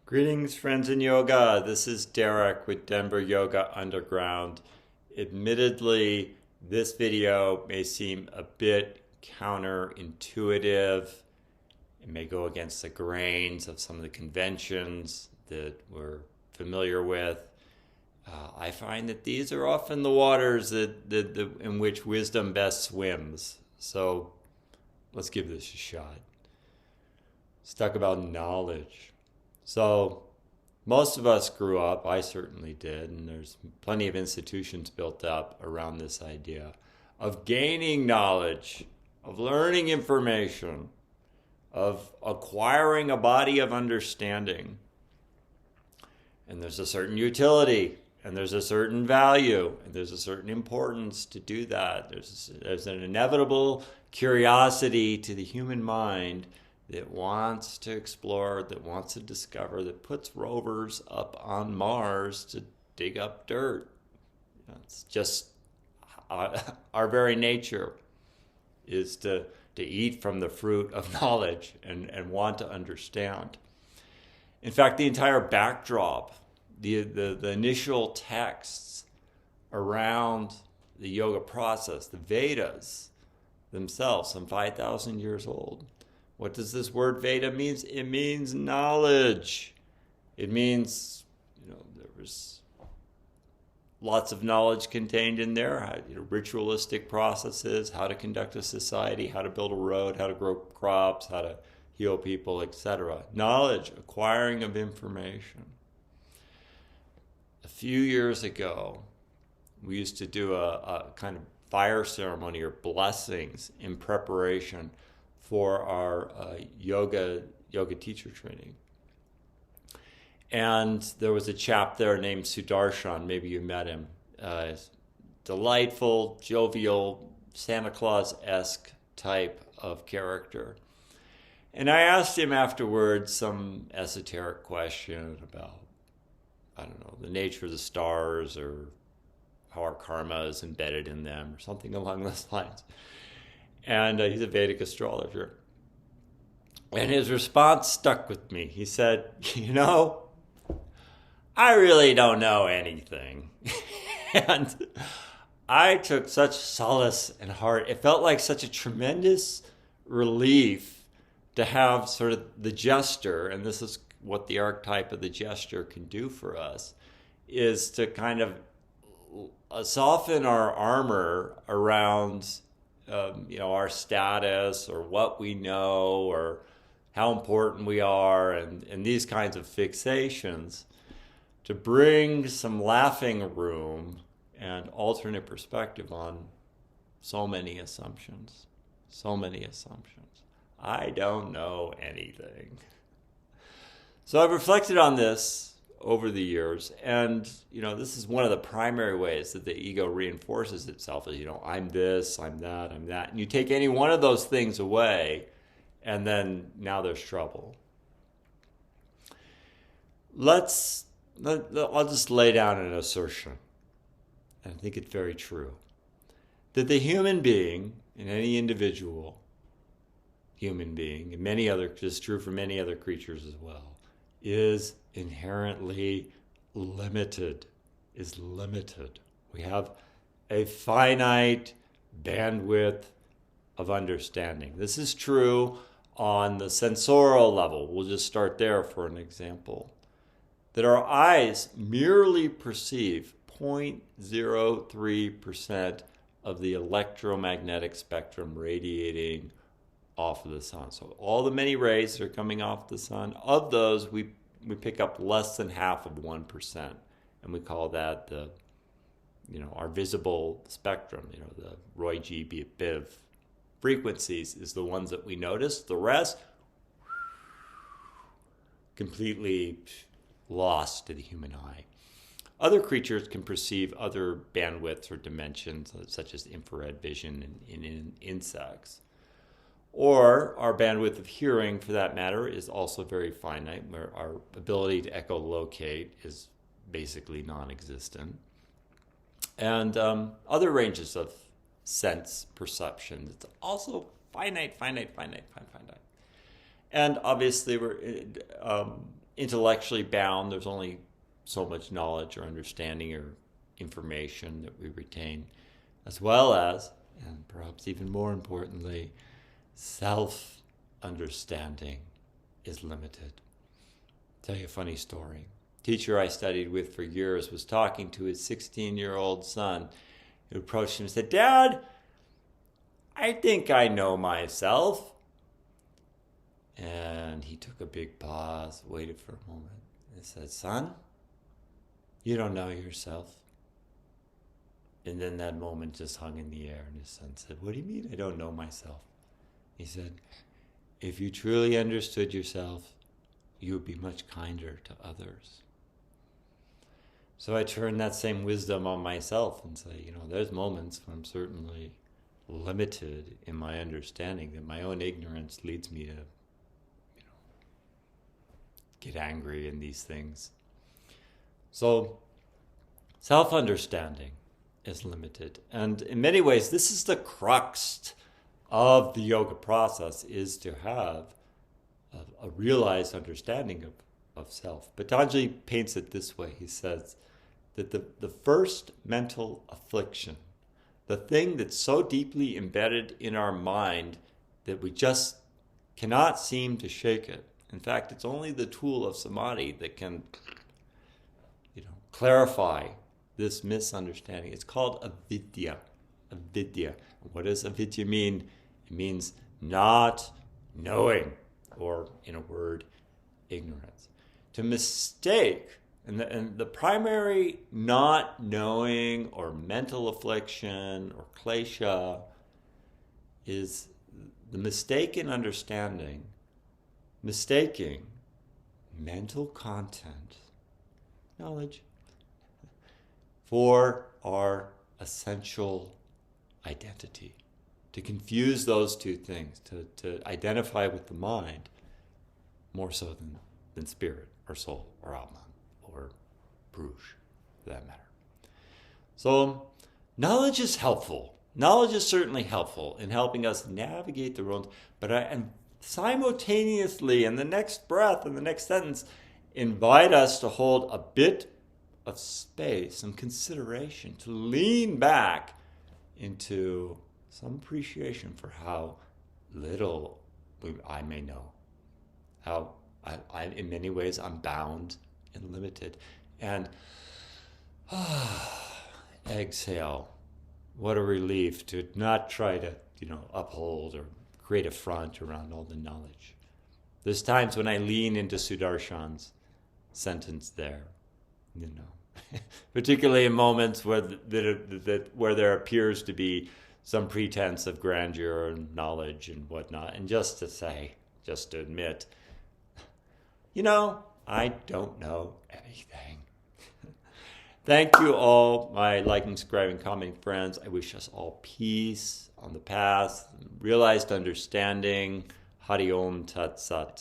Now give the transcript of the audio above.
Greetings, friends in yoga. This is Derek with Denver Yoga Underground. Admittedly, this video may seem a bit counterintuitive. It may go against the grains of some of the conventions that we're familiar with. I find that these are often the waters in which wisdom best swims. So let's give this a shot. Let's talk about knowledge. So most of us grew up, I certainly did, and there's plenty of institutions built up around this idea of gaining knowledge, of learning information, of acquiring a body of understanding. And there's a certain utility, and there's a certain value, and there's a certain importance to do that. There's an inevitable curiosity to the human mind that wants to explore, that wants to discover, that puts rovers up on Mars to dig up dirt. It's just our very nature is to eat from the fruit of knowledge and want to understand. In fact, the entire backdrop, the initial texts around the yoga process, the Vedas themselves, some 5,000 years old. What does this word Veda mean? It means knowledge. It means, there was lots of knowledge contained in there, ritualistic processes, how to conduct a society, how to build a road, how to grow crops, how to heal people, etc. Knowledge, acquiring of information. A few years ago, we used to do a kind of fire ceremony or blessings in preparation for our yoga teacher training. And there was a chap there named Sudarshan, maybe you met him. Delightful, jovial, Santa Claus-esque type of character. And I asked him afterwards some esoteric question about, the nature of the stars or how our karma is embedded in them or something along those lines. And he's a Vedic astrologer. And his response stuck with me. He said, I really don't know anything. And I took such solace and heart. It felt like such a tremendous relief to have sort of the jester, and this is what the archetype of the jester can do for us, is to kind of soften our armor around our status or what we know or how important we are and these kinds of fixations, to bring some laughing room and alternate perspective on so many assumptions. I don't know anything. So I've reflected on this over the years, and this is one of the primary ways that the ego reinforces itself is, I'm this, I'm that, and you take any one of those things away, and then now there's trouble. I'll just lay down an assertion, and I think it's very true, that the human being, in any individual human being, and this is true for many other creatures as well, is inherently limited. We have a finite bandwidth of understanding. This is true on the sensorial level. We'll just start there for an example. That our eyes merely perceive 0.03% of the electromagnetic spectrum radiating off of the sun. So all the many rays that are coming off the sun, of those we pick up less than half of 1%, and we call that our visible spectrum. The Roy G. Biv frequencies is the ones that we notice. The rest completely lost to the human eye. Other creatures can perceive other bandwidths or dimensions, such as infrared vision in insects. Or our bandwidth of hearing, for that matter, is also very finite, where our ability to echolocate is basically non-existent. And other ranges of sense perception, it's also finite. And obviously we're intellectually bound. There's only so much knowledge or understanding or information that we retain, as well as, and perhaps even more importantly, self-understanding is limited. I'll tell you a funny story. Teacher I studied with for years was talking to his 16-year-old son, who approached him and said, "Dad, I think I know myself." And he took a big pause, waited for a moment, and said, "Son, you don't know yourself." And then that moment just hung in the air, and his son said, "What do you mean I don't know myself?" He said, "If you truly understood yourself, you would be much kinder to others." So I turn that same wisdom on myself and say, there's moments when I'm certainly limited in my understanding, that my own ignorance leads me to, get angry in these things. So self-understanding is limited. And in many ways, this is the crux of the yoga process, is to have a realized understanding of self. Patanjali paints it this way. He says that the first mental affliction, the thing that's so deeply embedded in our mind that we just cannot seem to shake it. In fact, it's only the tool of samadhi that can, clarify this misunderstanding. It's called avidya. Avidya. What does avidya mean? It means not knowing, or in a word, ignorance. To mistake, and the primary not knowing or mental affliction or klesha is the mistaken understanding, mistaking mental content, knowledge, for our essential identity. To confuse those two things, to identify with the mind more so than spirit or soul or Atman or Purush, for that matter. So knowledge is helpful. Knowledge is certainly helpful in helping us navigate the road, and simultaneously, in the next breath, in the next sentence, invite us to hold a bit of space, some consideration, to lean back into some appreciation for how little I may know, how I in many ways I'm bound and limited. And exhale. What a relief to not try to, uphold or create a front around all the knowledge. There's times when I lean into Sudarshan's sentence there, particularly in moments where where there appears to be some pretense of grandeur and knowledge and whatnot, and just to admit, I don't know anything. Thank you all, my liking, subscribing, commenting friends. I wish us all peace on the path, realized understanding. Hari Om Tat Sat.